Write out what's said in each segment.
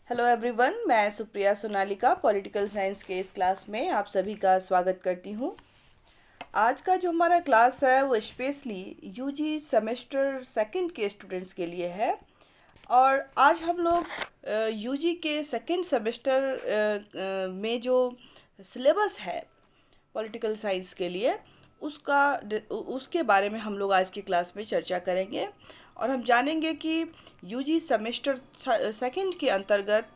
Hello everyone, मैं Supriya Sonalika political science के इस क्लास में आप सभी का स्वागत करती हूँ। आज का जो हमारा क्लास है वो स्पेशली यूजी सेमेस्टर सेकंड के स्टूडेंट्स के लिए है। और आज हम लोग यूजी के सेकंड सेमेस्टर में जो सिलेबस है पॉलिटिकल साइंस के लिए उसके बारे में हम लोग आज की क्लास में चर्चा करेंगे। और हम जानेंगे कि यूजी सेमेस्टर सेकंड के अंतर्गत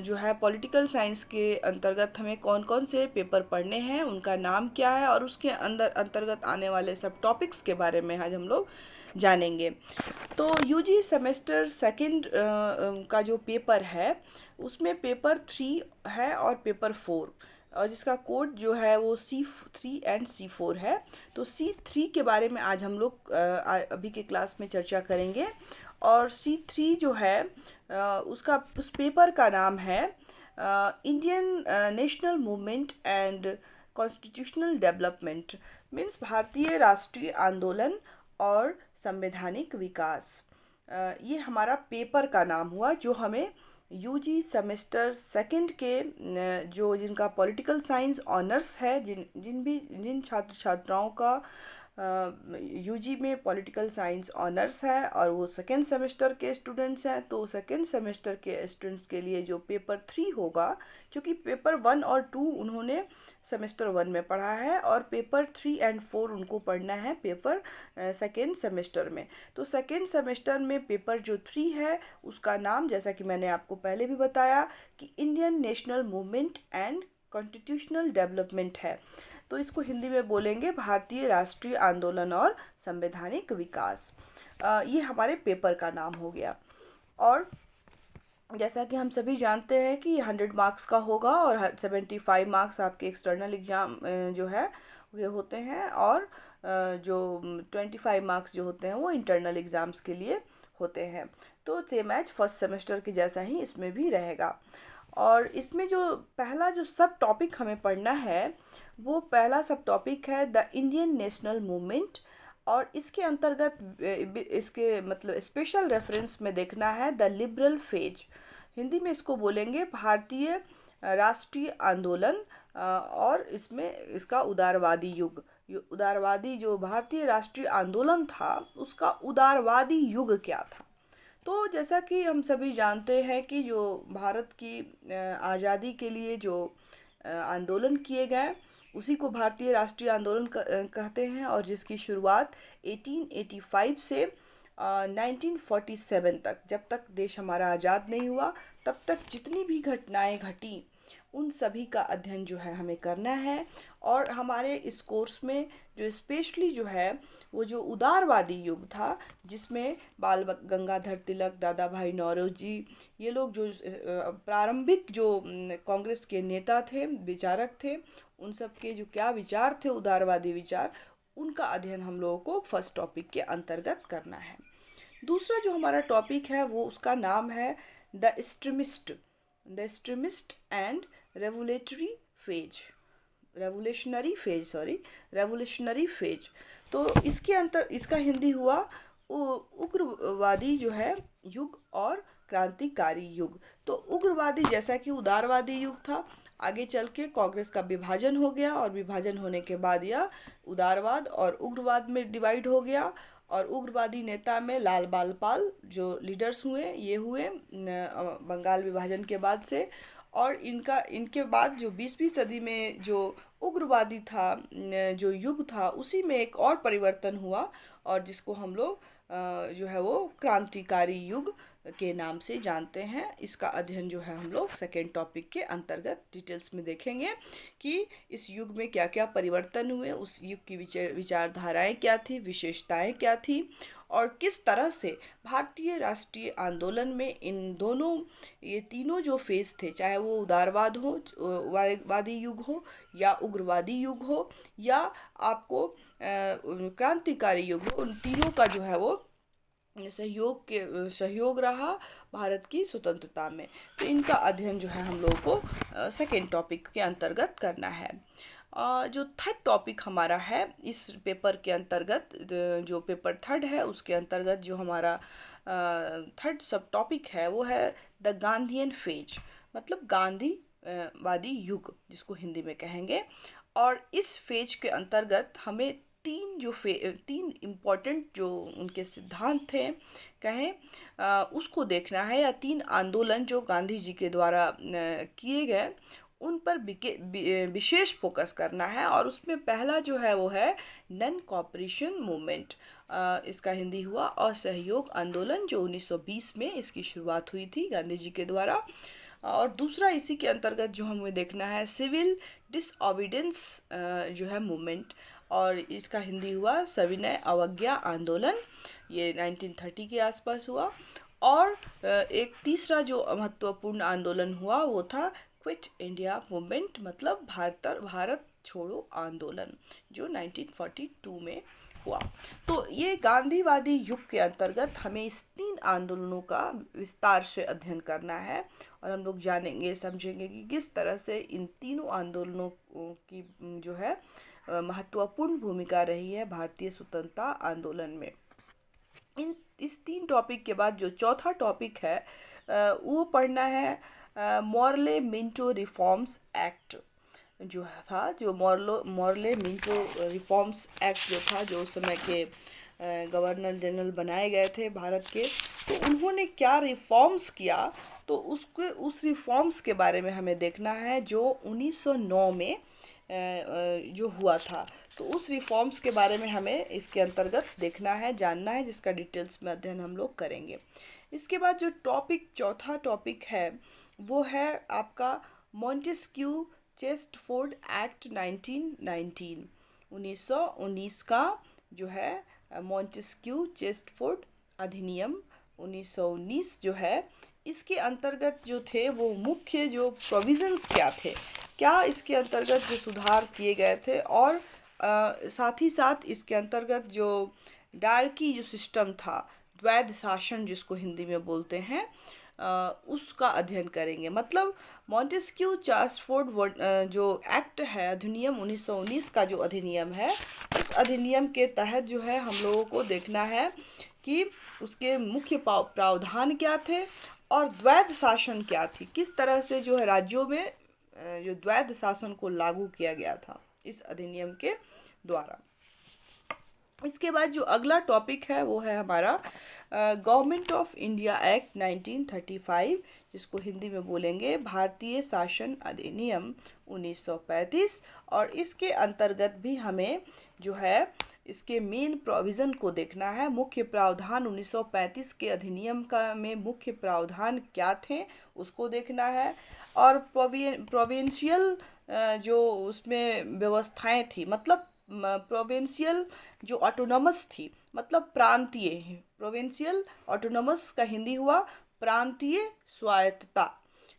जो है पॉलिटिकल साइंस के अंतर्गत हमें कौन कौन से पेपर पढ़ने हैं, उनका नाम क्या है और उसके अंतर्गत आने वाले सब टॉपिक्स के बारे में आज हम लोग जानेंगे। तो यूजी सेमेस्टर सेकंड का जो पेपर है उसमें पेपर 3 है और पेपर 4, और जिसका कोड जो है वो C3 एंड C4 है। तो C3 के बारे में आज हम लोग अभी के क्लास में चर्चा करेंगे। और C3 जो है उस पेपर का नाम है Indian national movement and constitutional development, means भारतीय राष्ट्रीय आंदोलन और संवैधानिक विकास। ये हमारा पेपर का नाम हुआ जो हमें यूजी सेमेस्टर सेकंड के जिनका पॉलिटिकल साइंस ऑनर्स है, जिन छात्र छात्राओं का यूजी में पॉलिटिकल साइंस ऑनर्स है और वो सेकेंड सेमेस्टर के स्टूडेंट्स हैं, तो सेकेंड सेमेस्टर के स्टूडेंट्स के लिए जो पेपर 3 होगा, क्योंकि पेपर 1 और 2 उन्होंने सेमेस्टर 1 में पढ़ा है और पेपर 3 एंड 4 उनको पढ़ना है पेपर सेकेंड सेमेस्टर में। तो सेकेंड सेमेस्टर में पेपर जो 3 है उसका नाम, जैसा कि मैंने आपको पहले भी बताया, कि Indian national movement and constitutional development है। तो इसको हिंदी में बोलेंगे भारतीय राष्ट्रीय आंदोलन और संवैधानिक विकास। ये हमारे पेपर का नाम हो गया। और जैसा कि हम सभी जानते हैं कि 100 मार्क्स का होगा और 75 मार्क्स आपके एक्सटर्नल एग्ज़ाम जो है ये होते हैं, और जो 25 मार्क्स जो होते हैं वो इंटरनल एग्ज़ाम्स के लिए होते हैं। तो सेम एज फर्स्ट सेमेस्टर के जैसा ही इसमें भी रहेगा। और इसमें जो पहला जो सब टॉपिक हमें पढ़ना है वो पहला सब टॉपिक है द इंडियन नेशनल मूवमेंट। और इसके अंतर्गत इसके मतलब स्पेशल रेफरेंस में देखना है द लिबरल फेज। हिंदी में इसको बोलेंगे भारतीय राष्ट्रीय आंदोलन, और इसमें इसका उदारवादी युग। उदारवादी जो भारतीय राष्ट्रीय आंदोलन था उसका उदारवादी युग क्या था। तो जैसा कि हम सभी जानते हैं कि जो भारत की आज़ादी के लिए जो आंदोलन किए गए उसी को भारतीय राष्ट्रीय आंदोलन कहते हैं, और जिसकी शुरुआत 1885 से 1947 तक, जब तक देश हमारा आज़ाद नहीं हुआ तब तक जितनी भी घटनाएं घटी उन सभी का अध्ययन जो है हमें करना है। और हमारे इस कोर्स में जो स्पेशली जो है वो जो उदारवादी युग था, जिसमें बाल गंगाधर तिलक, दादा भाई नौरोजी, ये लोग जो प्रारंभिक जो कांग्रेस के नेता थे, विचारक थे, उन सब के जो क्या विचार थे, उदारवादी विचार, उनका अध्ययन हम लोगों को फर्स्ट टॉपिक के अंतर्गत करना है। दूसरा जो हमारा टॉपिक है वो उसका नाम है the extremist and revolutionary phase revolutionary phase. तो इसका हिंदी हुआ उग्रवादी जो है युग और क्रांतिकारी युग। तो उग्रवादी जैसा कि उदारवादी युग था, आगे चल के कांग्रेस का विभाजन हो गया और विभाजन होने के बाद यह उदारवाद और उग्रवाद में डिवाइड हो गया। और उग्रवादी नेता में लाल बाल पाल जो लीडर्स हुए ये हुए बंगाल विभाजन के बाद से। और इनके बाद जो 20वीं सदी में जो उग्रवादी था, जो युग था, उसी में एक और परिवर्तन हुआ और जिसको हम लोग जो है वो क्रांतिकारी युग के नाम से जानते हैं। इसका अध्ययन जो है हम लोग सेकेंड टॉपिक के अंतर्गत डिटेल्स में देखेंगे कि इस युग में क्या क्या परिवर्तन हुए, उस युग की विचारधाराएं क्या थी, विशेषताएं क्या थी, और किस तरह से भारतीय राष्ट्रीय आंदोलन में ये तीनों जो फेज थे, चाहे वो उदारवाद हो, वादी युग हो, या उग्रवादी युग हो, या आपको क्रांतिकारी युग हो, उन तीनों का जो है वो सहयोग रहा भारत की स्वतंत्रता में। तो इनका अध्ययन जो है हम लोगों को सेकेंड टॉपिक के अंतर्गत करना है। जो थर्ड टॉपिक हमारा है इस पेपर के अंतर्गत, जो पेपर थर्ड है उसके अंतर्गत जो हमारा थर्ड सब टॉपिक है वो है द गांधीयन फेज, मतलब गांधी वादी युग जिसको हिंदी में कहेंगे। और इस फेज के अंतर्गत हमें तीन इम्पोर्टेंट जो उनके सिद्धांत थे कहें उसको देखना है, या तीन आंदोलन जो गांधी जी के द्वारा किए गए उन पर विशेष फोकस करना है। और उसमें पहला जो है वो है नन कॉपरेशन मूवमेंट, इसका हिंदी हुआ असहयोग आंदोलन, जो 1920 में इसकी शुरुआत हुई थी गांधी जी के द्वारा। और दूसरा इसी के अंतर्गत जो हमें देखना है सिविल डिसओबीडियंस जो है मूवमेंट, और इसका हिंदी हुआ सविनय अवज्ञा आंदोलन, ये 1930 के आसपास हुआ। और एक तीसरा जो महत्वपूर्ण आंदोलन हुआ वो था क्विट इंडिया मूवमेंट, मतलब भारत छोड़ो आंदोलन, जो 1942 में हुआ। तो ये गांधीवादी युग के अंतर्गत हमें इस तीन आंदोलनों का विस्तार से अध्ययन करना है, और हम लोग जानेंगे समझेंगे कि किस तरह से इन तीनों आंदोलनों की जो है महत्वपूर्ण भूमिका रही है भारतीय स्वतंत्रता आंदोलन में। इस तीन टॉपिक के बाद जो चौथा टॉपिक है वो पढ़ना है मॉर्ले मिंटो रिफॉर्म्स एक्ट जो था, जो मॉर्ले मिंटो रिफॉर्म्स एक्ट जो था, जो उस समय के गवर्नर जनरल बनाए गए थे भारत के, तो उन्होंने क्या रिफॉर्म्स किया, तो उस रिफॉर्म्स के बारे में हमें देखना है जो 1909 में जो हुआ था। तो उस रिफॉर्म्स के बारे में हमें इसके अंतर्गत देखना है, जानना है, जिसका डिटेल्स में अध्ययन हम लोग करेंगे। इसके बाद जो चौथा टॉपिक है वो है आपका मॉन्टेस्क्यू चेस्टरफोर्ड एक्ट 1919, 1919 का जो है मॉन्टेस्क्यू चेस्टरफोर्ड अधिनियम 1919 जो है, इसके अंतर्गत जो थे वो मुख्य जो प्रोविज़न्स क्या थे, क्या इसके अंतर्गत जो सुधार किए गए थे, और साथ ही साथ इसके अंतर्गत जो डायरकी जो सिस्टम था, द्वैध शासन जिसको हिंदी में बोलते हैं, उसका अध्ययन करेंगे। मतलब मॉन्टेस्क्यू चेस्टरफोर्ड जो एक्ट है, अधिनियम 1919 का जो अधिनियम है, उस अधिनियम के तहत जो है हम लोगों को देखना है कि उसके मुख्य प्रावधान क्या थे और द्वैध शासन क्या थी, किस तरह से जो है राज्यों में जो द्वैध शासन को लागू किया गया था इस अधिनियम के द्वारा। इसके बाद जो अगला टॉपिक है वो है हमारा गवर्नमेंट ऑफ इंडिया एक्ट 1935, जिसको हिंदी में बोलेंगे भारतीय शासन अधिनियम 1935। और इसके अंतर्गत भी हमें जो है इसके मेन प्रोविज़न को देखना है, मुख्य प्रावधान 1935 के अधिनियम का में मुख्य प्रावधान क्या थे उसको देखना है। और प्रोविंशियल जो उसमें व्यवस्थाएं थी, मतलब प्रोविंशियल जो ऑटोनॉमस थी, मतलब प्रांतीय, प्रोविंशियल ऑटोनॉमस का हिंदी हुआ प्रांतीय स्वायत्तता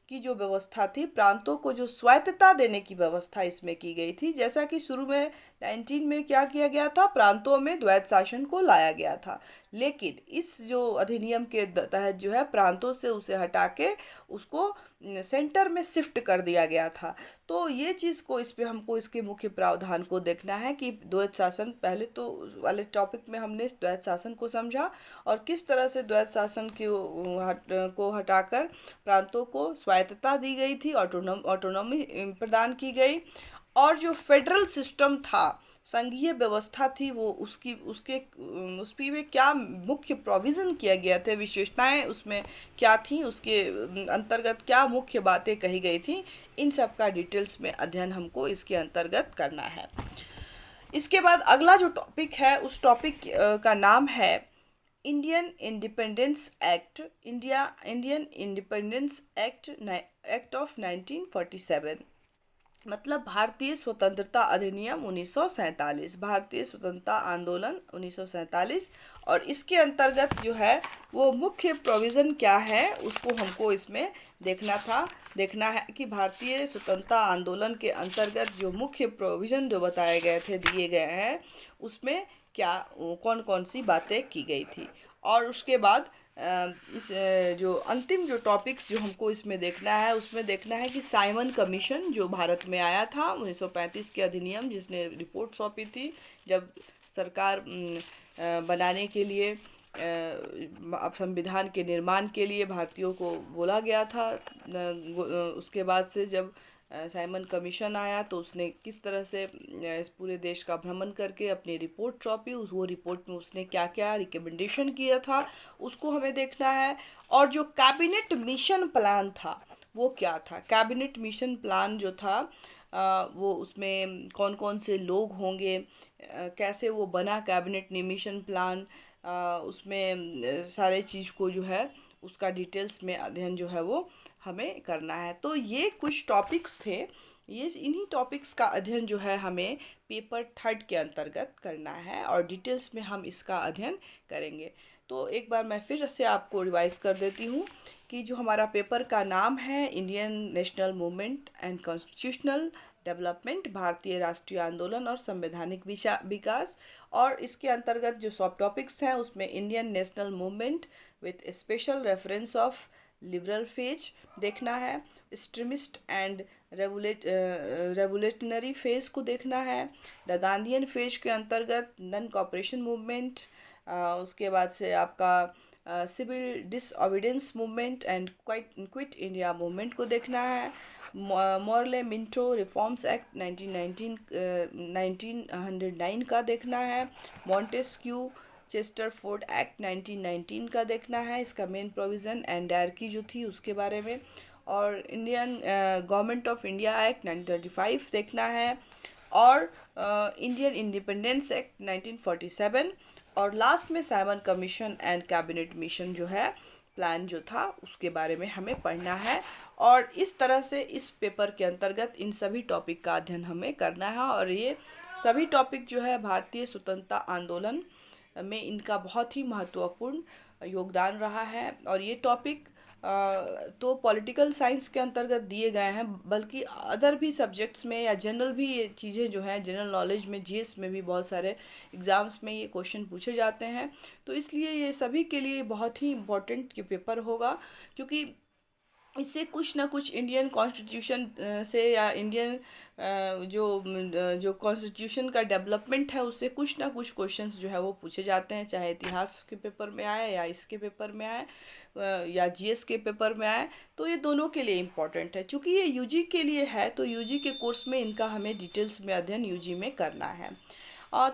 की जो व्यवस्था थी, प्रांतों को जो स्वायत्तता देने की व्यवस्था इसमें की गई थी। जैसा कि शुरू में 19 में क्या किया गया था, प्रांतों में द्वैध शासन को लाया गया था, लेकिन इस जो अधिनियम के तहत जो है प्रांतों से उसे हटा के उसको सेंटर में शिफ्ट कर दिया गया था। तो ये चीज़ को इस पे हमको इसके मुख्य प्रावधान को देखना है कि द्वैध शासन, पहले तो वाले टॉपिक में हमने द्वैध शासन को समझा और किस तरह से द्वैध शासन को हटाकर प्रांतों को स्वायत्तता दी गई थी, ऑटोनॉमी प्रदान की गई। और जो फेडरल सिस्टम था, संघीय व्यवस्था थी, वो उसकी में क्या मुख्य प्रोविज़न किया गया थे, विशेषताएं उसमें क्या थी, उसके अंतर्गत क्या मुख्य बातें कही गई थी, इन सब का डिटेल्स में अध्ययन हमको इसके अंतर्गत करना है। इसके बाद अगला जो टॉपिक है उस टॉपिक का नाम है Indian independence act, Indian independence act of 1947, मतलब भारतीय स्वतंत्रता अधिनियम 1947, भारतीय स्वतंत्रता आंदोलन 1947। और इसके अंतर्गत जो है वो मुख्य प्रोविज़न क्या है उसको हमको इसमें देखना है कि भारतीय स्वतंत्रता आंदोलन के अंतर्गत जो मुख्य प्रोविज़न जो बताए गए थे, दिए गए हैं, उसमें क्या कौन कौन सी बातें की गई थी। और उसके बाद इस जो अंतिम जो टॉपिक्स जो हमको इसमें देखना है, उसमें देखना है कि साइमन कमीशन जो भारत में आया था 1935 के अधिनियम, जिसने रिपोर्ट सौंपी थी जब सरकार बनाने के लिए अब संविधान के निर्माण के लिए भारतीयों को बोला गया था। उसके बाद से जब साइमन कमीशन आया तो उसने किस तरह से इस पूरे देश का भ्रमण करके अपनी रिपोर्ट सौंपी, वो रिपोर्ट में उसने क्या क्या रिकमेंडेशन किया था उसको हमें देखना है। और जो कैबिनेट मिशन प्लान था वो क्या था, कैबिनेट मिशन प्लान जो था वो उसमें कौन कौन से लोग होंगे, कैसे वो बना कैबिनेट मिशन प्लान, उसमें सारे चीज़ को जो है उसका डिटेल्स में अध्ययन जो है वो हमें करना है। तो ये कुछ टॉपिक्स थे, ये इन्हीं टॉपिक्स का अध्ययन जो है हमें पेपर थर्ड के अंतर्गत करना है और डिटेल्स में हम इसका अध्ययन करेंगे। तो एक बार मैं फिर से आपको रिवाइज कर देती हूँ कि जो हमारा पेपर का नाम है Indian national movement and constitutional development, भारतीय राष्ट्रीय आंदोलन और संवैधानिक विकास, और इसके अंतर्गत जो सब टॉपिक्स हैं उसमें Indian national movement with special reference of liberal phase देखना है, एक्सट्रीमिस्ट एंड रेवोल्यूशनरी फेज को देखना है, द गांधीयन फेज के अंतर्गत नॉन कॉपरेशन मूवमेंट, उसके बाद से आपका civil disobedience movement and quit India movement को देखना है, मॉर्ले मिंटो रिफॉर्म्स एक्ट 1909 का देखना है, मॉन्टेस्क्यू चेस्टरफोर्ड एक्ट 1919 का देखना है, इसका मेन प्रोविज़न एंड डायरकी जो थी उसके बारे में, और Indian government of India act 1935 देखना है, और इंडियन इंडिपेंडेंस एक्ट 1947, और लास्ट में Simon commission and cabinet mission जो है प्लान जो था उसके बारे में हमें पढ़ना है। और इस तरह से इस पेपर के अंतर्गत इन सभी टॉपिक का अध्ययन हमें करना है, और ये सभी टॉपिक जो है भारतीय स्वतंत्रता आंदोलन में इनका बहुत ही महत्वपूर्ण योगदान रहा है। और ये टॉपिक तो पॉलिटिकल साइंस के अंतर्गत दिए गए हैं, बल्कि अदर भी सब्जेक्ट्स में या जनरल भी ये चीज़ें जो हैं जनरल नॉलेज में, जीएस में भी बहुत सारे एग्ज़ाम्स में ये क्वेश्चन पूछे जाते हैं। तो इसलिए ये सभी के लिए बहुत ही इम्पोर्टेंट ये पेपर होगा, क्योंकि इससे कुछ ना कुछ इंडियन कॉन्स्टिट्यूशन से या इंडियन जो कॉन्स्टिट्यूशन का डेवलपमेंट है उससे कुछ ना कुछ क्वेश्चंस जो है वो पूछे जाते हैं, चाहे इतिहास के पेपर में आए या इसके पेपर में आए या जीएस के पेपर में आए। तो ये दोनों के लिए इम्पोर्टेंट है। चूँकि ये यूजी के लिए है तो यूजी के कोर्स में इनका हमें डिटेल्स में अध्ययन यूजी में करना है।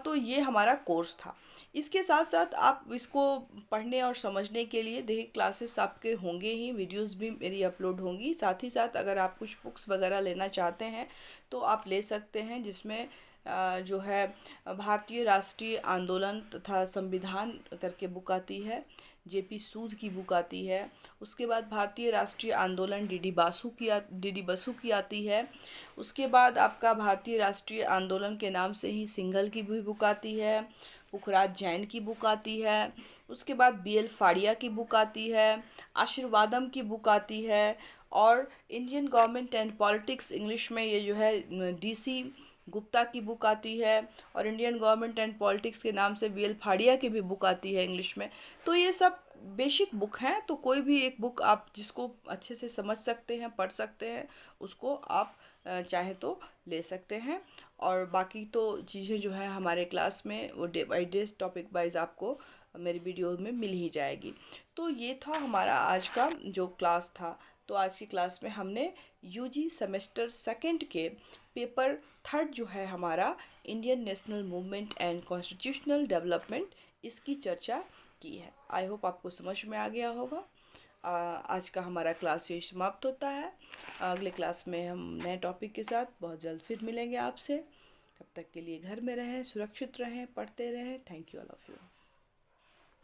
तो ये हमारा कोर्स था। इसके साथ साथ आप इसको पढ़ने और समझने के लिए देखिए क्लासेस आपके होंगे ही, वीडियोस भी मेरी अपलोड होंगी। साथ ही साथ अगर आप कुछ बुक्स वगैरह लेना चाहते हैं तो आप ले सकते हैं, जिसमें जो है भारतीय राष्ट्रीय आंदोलन तथा संविधान करके बुक आती है, जेपी सूद की बुक आती है। उसके बाद भारतीय राष्ट्रीय आंदोलन डीडी बसु की आती है। उसके बाद आपका भारतीय राष्ट्रीय आंदोलन के नाम से ही सिंघल की भी बुक आती है, पुखराज जैन की बुक आती है। उसके बाद बीएल फाड़िया की बुक आती है, आशीर्वादम की बुक आती है, और Indian government and politics English में ये जो है डीसी गुप्ता की बुक आती है, और इंडियन गवर्नमेंट एंड पॉलिटिक्स के नाम से बीएल फाड़िया की भी बुक आती है इंग्लिश में। तो ये सब बेसिक बुक हैं, तो कोई भी एक बुक आप जिसको अच्छे से समझ सकते हैं, पढ़ सकते हैं, उसको आप चाहे तो ले सकते हैं। और बाकी तो चीज़ें जो है हमारे क्लास में वो day by day topic wise आपको मेरी वीडियो में मिल ही जाएगी। तो ये था हमारा आज का जो क्लास था। तो आज की क्लास में हमने यूजी सेमेस्टर सेकंड के पेपर थर्ड जो है हमारा Indian national movement and constitutional development, इसकी चर्चा की है। आई होप आपको समझ में आ गया होगा। आज का हमारा क्लास ये समाप्त होता है। अगले क्लास में हम नए टॉपिक के साथ बहुत जल्द फिर मिलेंगे आपसे। तब तक के लिए घर में रहें, सुरक्षित रहें, पढ़ते रहें। Thank you all of you.